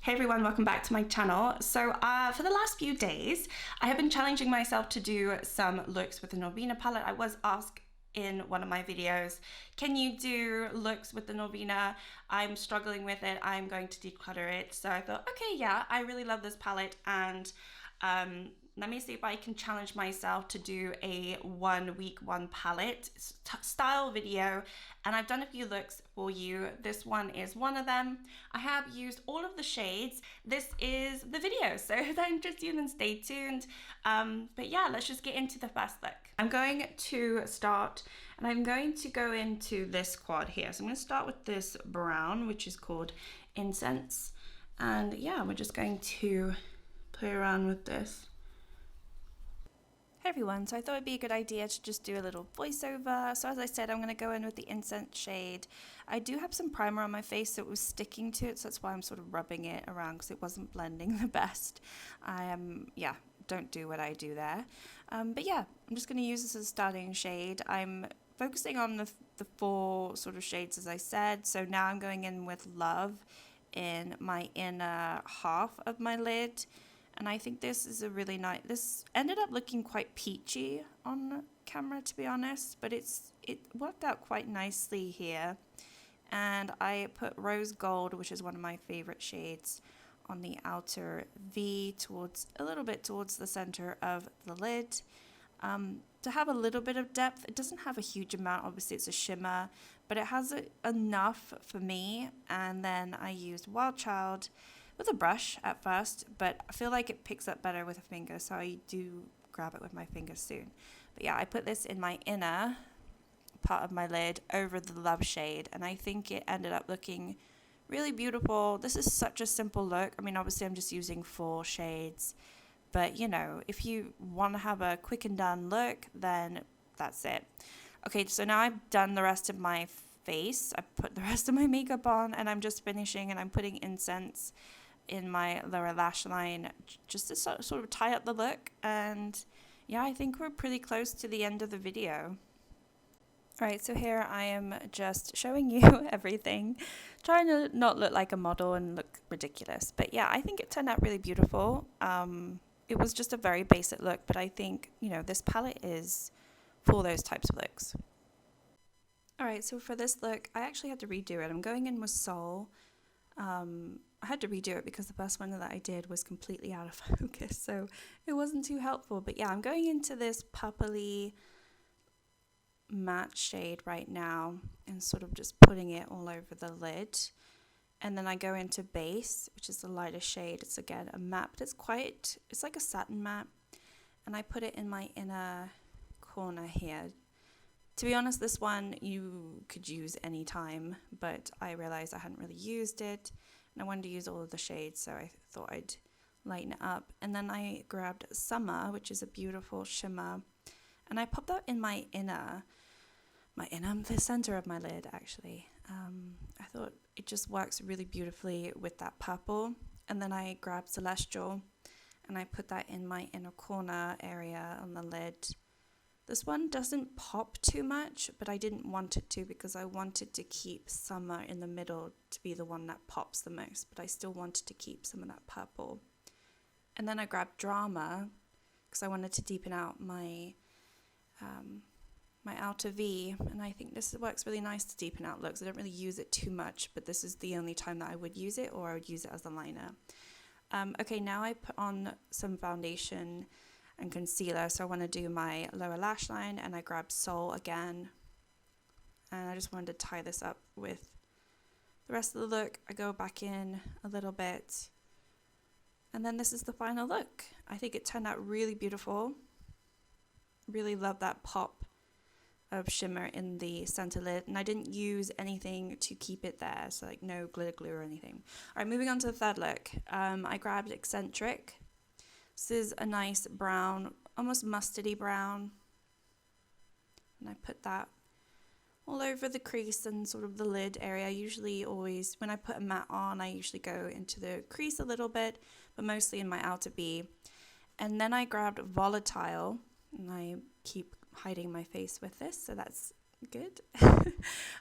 Hey everyone, welcome back to my channel. So for the last few days, I have been challenging myself to do some looks with the Norvina palette. I was asked in one of my videos, can you do looks with the Norvina? I'm struggling with it, I'm going to declutter it. So I thought, okay, yeah, I really love this palette, and let me see if I can challenge myself to do a 1 week 1 palette style video, and I've done a few looks for you. This one is one of them. I have used all of the shades. This is the video, so if that interests you, then stay tuned. But yeah, let's just get into the first look. I'm going to start, and I'm going to go into this quad here. So I'm going to start with this brown, which is called Incense, and yeah, we're just going to play around with this. Hey everyone, so I thought it'd be a good idea to just do a little voiceover. So as I said, I'm going to go in with the Incense shade. I do have some primer on my face, so it was sticking to it, so that's why I'm sort of rubbing it around, because it wasn't blending the best. Yeah, don't do what I do there. But yeah, I'm just going to use this as a starting shade. I'm focusing on the 4 sort of shades, as I said. So now I'm going in with Love in my inner half of my lid. And I think this is a really nice, this ended up looking quite peachy on camera, to be honest, but it worked out quite nicely here. And I put Rose Gold, which is one of my favorite shades, on the outer V towards, a little bit towards the center of the lid. To have a little bit of depth, it doesn't have a huge amount, obviously it's a shimmer, but it has enough for me. And then I used Wild Child with a brush at first, but I feel like it picks up better with a finger, so I do grab it with my fingers soon. But yeah, I put this in my inner part of my lid over the Love shade, and I think it ended up looking really beautiful. This is such a simple look. I mean, obviously I'm just using 4 shades, but you know, if you want to have a quick and done look, then that's it. Okay, so now I've done the rest of my face. I put the rest of my makeup on, and I'm just finishing, and I'm putting Incense in my lower lash line just to sort of tie up the look. And yeah, I think we're pretty close to the end of the video. Alright, so here I am just showing you everything, trying to not look like a model and look ridiculous, but yeah, I think it turned out really beautiful. It was just a very basic look, but I think, you know, this palette is for those types of looks. Alright, so for this look, I actually had to redo it. I'm going in with Soul. I had to redo it because the first one that I did was completely out of focus, so it wasn't too helpful. But yeah, I'm going into this purpley matte shade right now and sort of just putting it all over the lid. And then I go into Base, which is the lighter shade. It's again a matte, but it's like a satin matte. And I put it in my inner corner here. To be honest, this one you could use any time, but I realized I hadn't really used it, and I wanted to use all of the shades, so I thought I'd lighten it up. And then I grabbed Summer, which is a beautiful shimmer, and I popped that in the center of my lid, actually. I thought it just works really beautifully with that purple. And then I grabbed Celestial, and I put that in my inner corner area on the lid. This one doesn't pop too much, but I didn't want it to because I wanted to keep Summer in the middle to be the one that pops the most, but I still wanted to keep some of that purple. And then I grabbed Drama because I wanted to deepen out my my outer V, and I think this works really nice to deepen out looks. I don't really use it too much, but this is the only time that I would use it, or I would use it as a liner. Okay, now I put on some foundation and concealer, so I want to do my lower lash line, and I grab Soul again, and I just wanted to tie this up with the rest of the look. I go back in a little bit, and then this is the final look. I think it turned out really beautiful. Really love that pop of shimmer in the center lid, and I didn't use anything to keep it there, so like no glitter glue or anything. Alright, moving on to the third look. I grabbed Eccentric. This is a nice brown, almost mustardy brown, and I put that all over the crease and sort of the lid area. Usually always, when I put a matte on, I usually go into the crease a little bit, but mostly in my outer B. And then I grabbed Volatile, and I keep hiding my face with this, so that's good.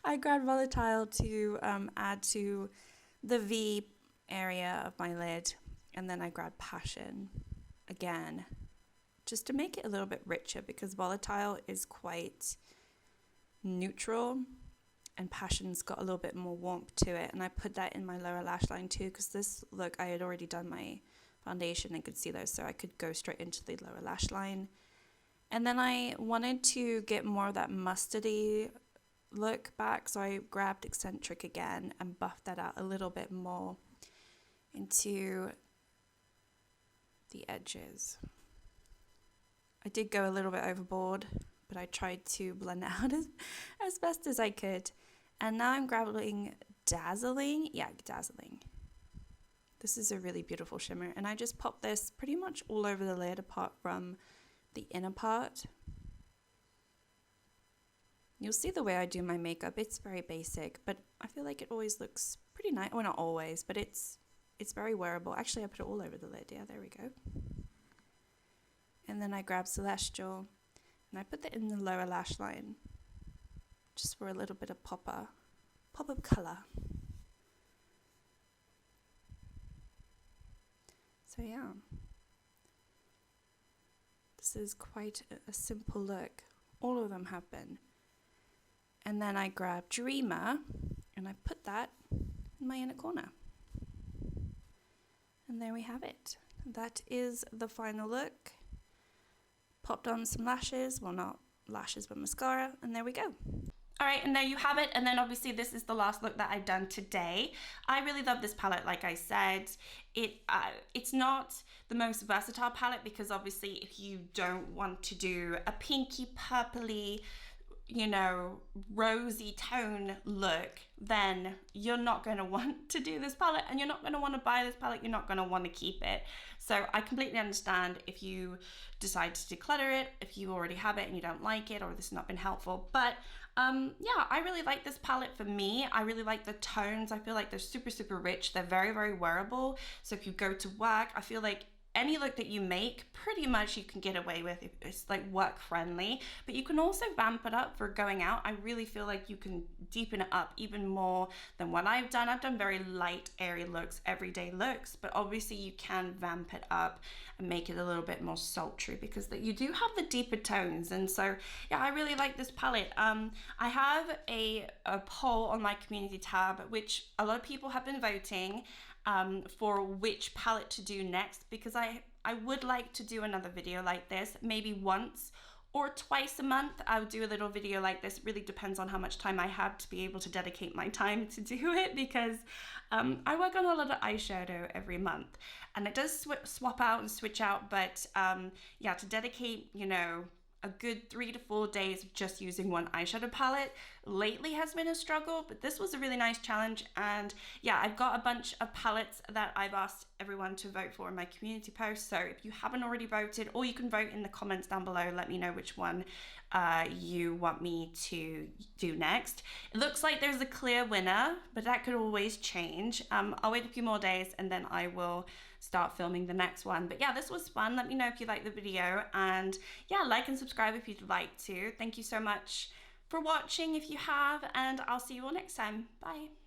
I grabbed Volatile to add to the V area of my lid, and then I grab Passion again, just to make it a little bit richer, because Volatile is quite neutral and Passion's got a little bit more warmth to it. And I put that in my lower lash line too, because this look, I had already done my foundation and concealer, so I could go straight into the lower lash line. And then I wanted to get more of that mustardy look back, so I grabbed Eccentric again and buffed that out a little bit more into the edges. I did go a little bit overboard, but I tried to blend it out as best as I could. And now I'm grabbing Dazzling. Yeah, Dazzling. This is a really beautiful shimmer, and I just popped this pretty much all over the lid apart from the inner part. You'll see the way I do my makeup. It's very basic, but I feel like it always looks pretty nice. Well, not always, but it's very wearable. Actually, I put it all over the lid. Yeah, there we go. And then I grab Celestial, and I put that in the lower lash line, just for a little bit of pop of color. So yeah, this is quite a simple look. All of them have been. And then I grab Dreamer, and I put that in my inner corner. And there we have it. That is the final look. Popped on some lashes, well, not lashes, but mascara, and there we go. All right, and there you have it. And then obviously this is the last look that I've done today. I really love this palette, like I said. It's not the most versatile palette, because obviously if you don't want to do a pinky purpley, you know, rosy tone look, then you're not going to want to do this palette, and you're not going to want to buy this palette. You're not going to want to keep it. So I completely understand if you decide to declutter it, if you already have it and you don't like it, or this has not been helpful. But yeah, I really like this palette. For me, I really like the tones. I feel like they're super, super rich. They're very, very wearable. So if you go to work, I feel like any look that you make, pretty much you can get away with. It's like work friendly, but you can also vamp it up for going out. I really feel like you can deepen it up even more than what I've done. I've done very light, airy looks, everyday looks, but obviously you can vamp it up and make it a little bit more sultry, because you do have the deeper tones. And so yeah, I really like this palette. I have a poll on my community tab, which a lot of people have been voting for which palette to do next, because I would like to do another video like this, maybe once or twice a month. I would do a little video like this. It really depends on how much time I have to be able to dedicate my time to do it, because I work on a lot of eyeshadow every month, and it does swap out and switch out, but yeah, to dedicate, you know, a good 3 to 4 days of just using one eyeshadow palette lately has been a struggle, but this was a really nice challenge. And yeah, I've got a bunch of palettes that I've asked everyone to vote for in my community post. So if you haven't already voted, or you can vote in the comments down below, let me know which one you want me to do next. It looks like there's a clear winner, but that could always change. I'll wait a few more days and then I will start filming the next one. But yeah, this was fun. Let me know if you liked the video, and yeah, like and subscribe if you'd like to. Thank you so much for watching if you have, and I'll see you all next time. Bye.